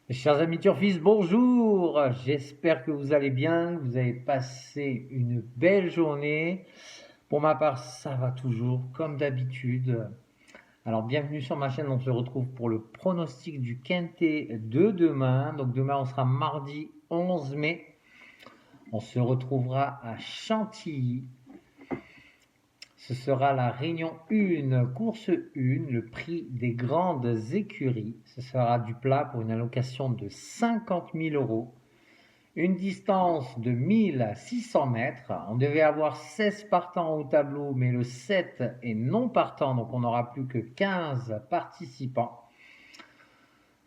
Chers amis Turfis, bonjour! J'espère que vous allez bien, que vous avez passé une belle journée. Pour ma part, ça va toujours, comme d'habitude. Alors, bienvenue sur ma chaîne, on se retrouve pour le pronostic du Quintet de demain. Donc, demain, on sera mardi 11 mai. On se retrouvera à Chantilly. Ce sera la réunion 1, course 1, le prix des grandes écuries. Ce sera du plat pour une allocation de 50 000 euros. Une distance de 1600 mètres. On devait avoir 16 partants au tableau, mais le 7 est non partant, donc on n'aura plus que 15 participants.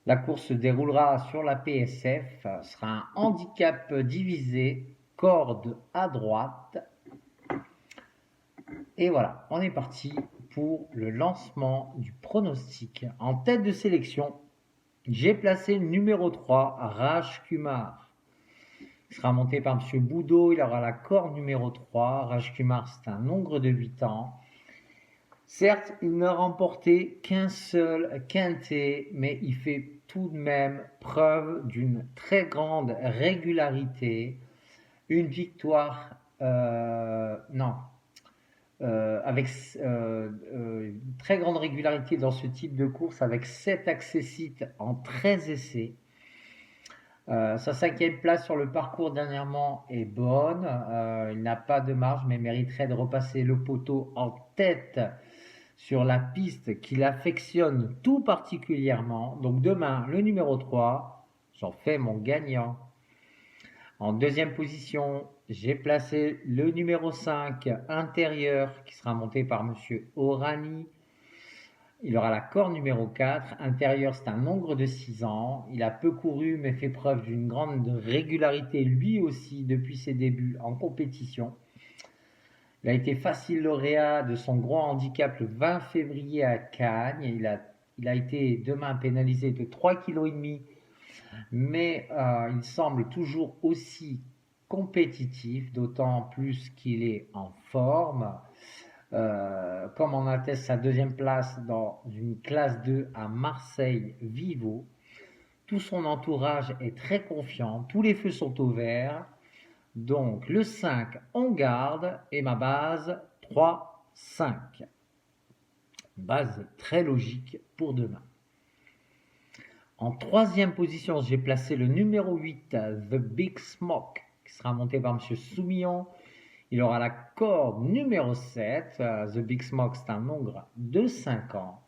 La course se déroulera sur la PSF, sera un handicap divisé, corde à droite. Et voilà, on est parti pour le lancement du pronostic. En tête de sélection, j'ai placé le numéro 3, Raj Kumar. Il sera monté par M. Boudot, il aura la corde numéro 3. Raj Kumar, c'est un hongre de 8 ans. Certes, il n'a remporté qu'un seul quintet, mais il fait tout de même preuve d'une très grande régularité. Une victoire, non, avec une très grande régularité dans ce type de course, avec 7 accessites en 13 essais. Sa cinquième place sur le parcours dernièrement est bonne. Il n'a pas de marge, mais mériterait de repasser le poteau en tête sur la piste qu'il affectionne tout particulièrement. Donc demain, le numéro 3, j'en fais mon gagnant. En deuxième position, j'ai placé le numéro 5, intérieur, qui sera monté par Monsieur Orani. Il aura la corde numéro 4. Intérieur, c'est un hongre de 6 ans. Il a peu couru, mais fait preuve d'une grande régularité lui aussi depuis ses débuts en compétition. Il a été facile lauréat de son gros handicap le 20 février à Cagnes. Il a été demain pénalisé de 3,5 kg, mais il semble toujours aussi compétitif, d'autant plus qu'il est en forme. Comme en atteste sa deuxième place dans une classe 2 à Marseille Vivo. Tout son entourage est très confiant, tous les feux sont au vert. Donc le 5 on garde et ma base 3-5. Base très logique pour demain. En troisième position, j'ai placé le numéro 8, The Big Smoke, qui sera monté par M. Soumillon. Il aura la corde numéro 7. The Big Smoke, c'est un hongre de 5 ans.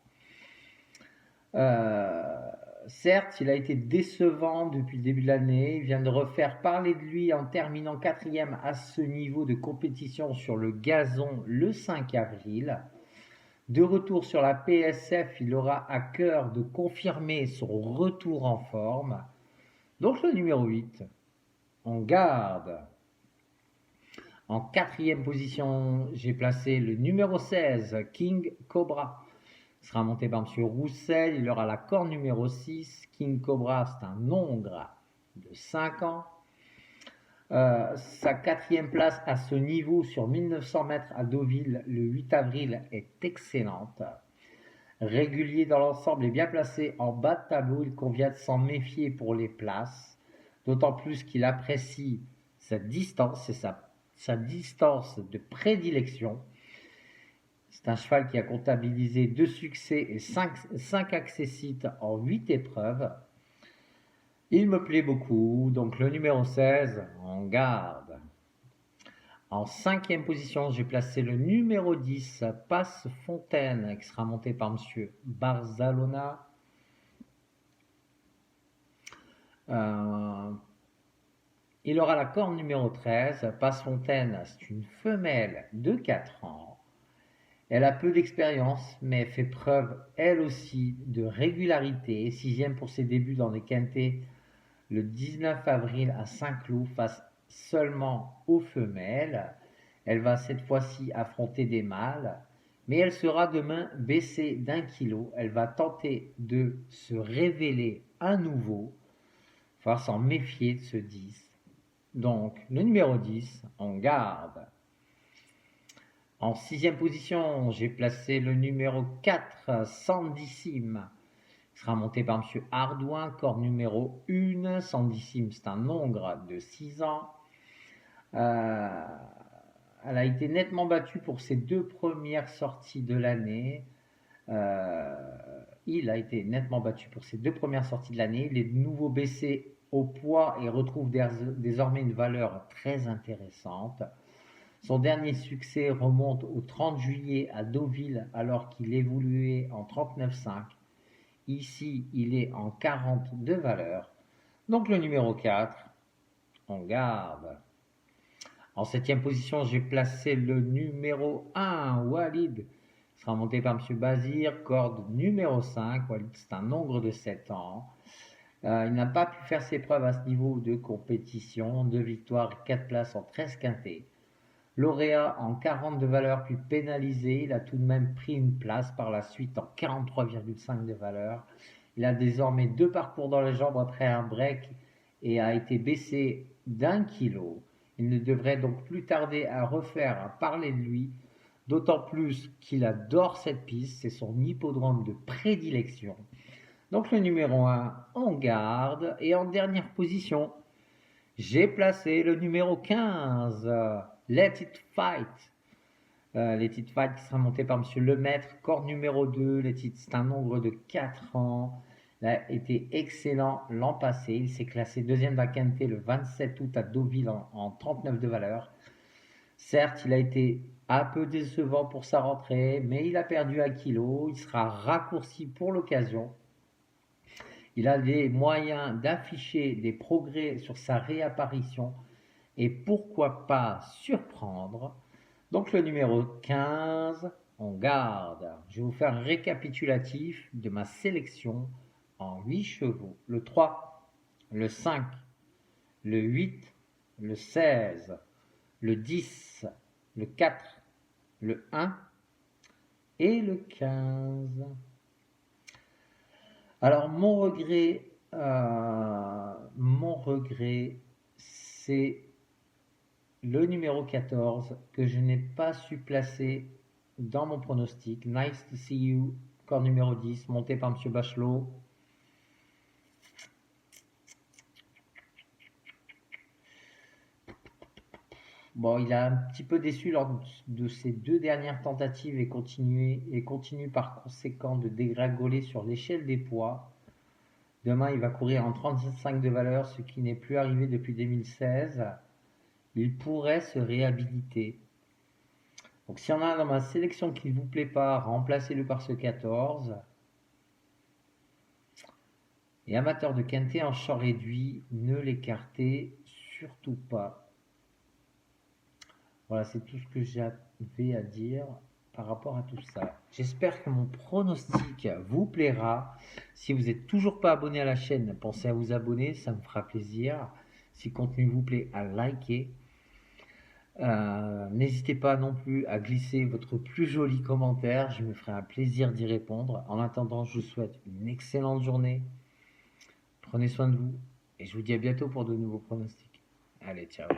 Certes, il a été décevant depuis le début de l'année. Il vient de refaire parler de lui en terminant 4e à ce niveau de compétition sur le gazon le 5 avril. De retour sur la PSF, il aura à cœur de confirmer son retour en forme. Donc le numéro 8, on garde. En quatrième position, j'ai placé le numéro 16, King Cobra. Il sera monté par M. Roussel. Il aura la corde numéro 6. King Cobra, c'est un hongre de 5 ans. Sa quatrième place à ce niveau sur 1900 mètres à Deauville le 8 avril est excellente. Régulier dans l'ensemble et bien placé en bas de tableau, il convient de s'en méfier pour les places. D'autant plus qu'il apprécie sa distance et sa distance de prédilection. C'est un cheval qui a comptabilisé 2 succès et 5 accessites en 8 épreuves. Il me plaît beaucoup, donc le numéro 16, on garde. En cinquième position, j'ai placé le numéro 10, Passe Fontaine, qui sera monté par M. Barzalona. Il aura la corde numéro 13. Passe Fontaine, c'est une femelle de 4 ans. Elle a peu d'expérience, mais fait preuve elle aussi de régularité. 6e pour ses débuts dans les quintets le 19 avril à Saint-Cloud face seulement aux femelles. Elle va cette fois-ci affronter des mâles, mais elle sera demain baissée d'1 kg. Elle va tenter de se révéler à nouveau. Il va s'en méfier de ce 10. Donc le numéro 10, on garde. En sixième position, j'ai placé le numéro 4, Sandissime. Il sera monté par M. Ardouin, corde numéro 1, 110e, c'est un nombre de 6 ans. Elle a été nettement battue pour ses 2 premières sorties de l'année. Il a été nettement battu pour ses 2 premières sorties de l'année. Il est de nouveau baissé au poids et retrouve désormais une valeur très intéressante. Son dernier succès remonte au 30 juillet à Deauville alors qu'il évoluait en 39,5. Ici, il est en 40 de valeur. Donc le numéro 4, on garde. En 7e position, j'ai placé le numéro 1, Walid. Il sera monté par M. Bazir, corde numéro 5. Walid, c'est un nombre de 7 ans. Il n'a pas pu faire ses preuves à ce niveau de compétition. 2 victoires et 4 places en 13 quintés. Lauréat en 40 de valeur, puis pénalisé. Il a tout de même pris une place par la suite en 43,5 de valeur. Il a désormais 2 parcours dans les jambes après un break et a été baissé d'1 kilo. Il ne devrait donc plus tarder à refaire parler de lui, d'autant plus qu'il adore cette piste, c'est son hippodrome de prédilection. Donc le numéro 1, on garde. Et en dernière position, j'ai placé le numéro 15, Let It Fight. Let It Fight qui sera monté par M. Lemaître, corde numéro 2. Let It, c'est un nombre de 4 ans. Il a été excellent l'an passé. Il s'est classé deuxième d'Aquinte le 27 août à Deauville en 39 de valeur. Certes, il a été un peu décevant pour sa rentrée, mais il a perdu 1 kilo. Il sera raccourci pour l'occasion. Il a les moyens d'afficher des progrès sur sa réapparition et pourquoi pas surprendre. Donc le numéro 15, on garde. Je vais vous faire un récapitulatif de ma sélection en 8 chevaux. Le 3, le 5, le 8, le 16, le 10, le 4, le 1 et le 15. Alors mon regret, c'est le numéro 14 que je n'ai pas su placer dans mon pronostic. Nice to see you, corps numéro 10, monté par M. Bachelot. Bon, il a un petit peu déçu lors de ses 2 dernières tentatives et continue par conséquent de dégringoler sur l'échelle des poids. Demain, il va courir en 35 de valeur, ce qui n'est plus arrivé depuis 2016. Il pourrait se réhabiliter. Donc s'il y en a un dans ma sélection qui ne vous plaît pas, remplacez-le par ce 14. Et amateur de quintet en champ réduit, ne l'écartez surtout pas. Voilà, c'est tout ce que j'avais à dire par rapport à tout ça. J'espère que mon pronostic vous plaira. Si vous n'êtes toujours pas abonné à la chaîne, pensez à vous abonner, ça me fera plaisir. Si le contenu vous plaît, à liker. N'hésitez pas non plus à glisser votre plus joli commentaire, je me ferai un plaisir d'y répondre. En attendant, je vous souhaite une excellente journée. Prenez soin de vous et je vous dis à bientôt pour de nouveaux pronostics. Allez, ciao.